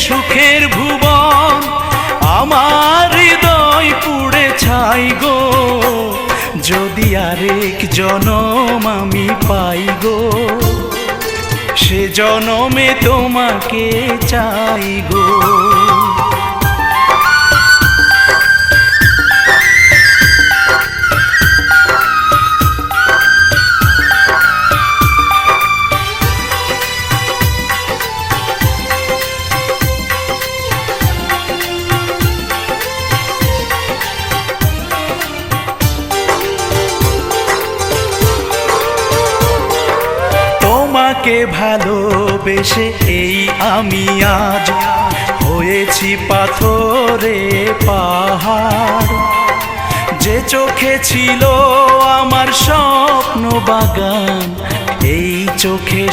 সুখের ভুবন আমার হৃদয় পুড়ে ছাই গো, যদি আরেক জনম আমি পাই গো, সে জনমে তোমাকে চাই গো। তোমাকে ভালোবেসে এই আমি আজ হয়েছি পাথরে পাহাড়, যে চোখে ছিল আমার স্বপ্ন বাগান, এই চোখে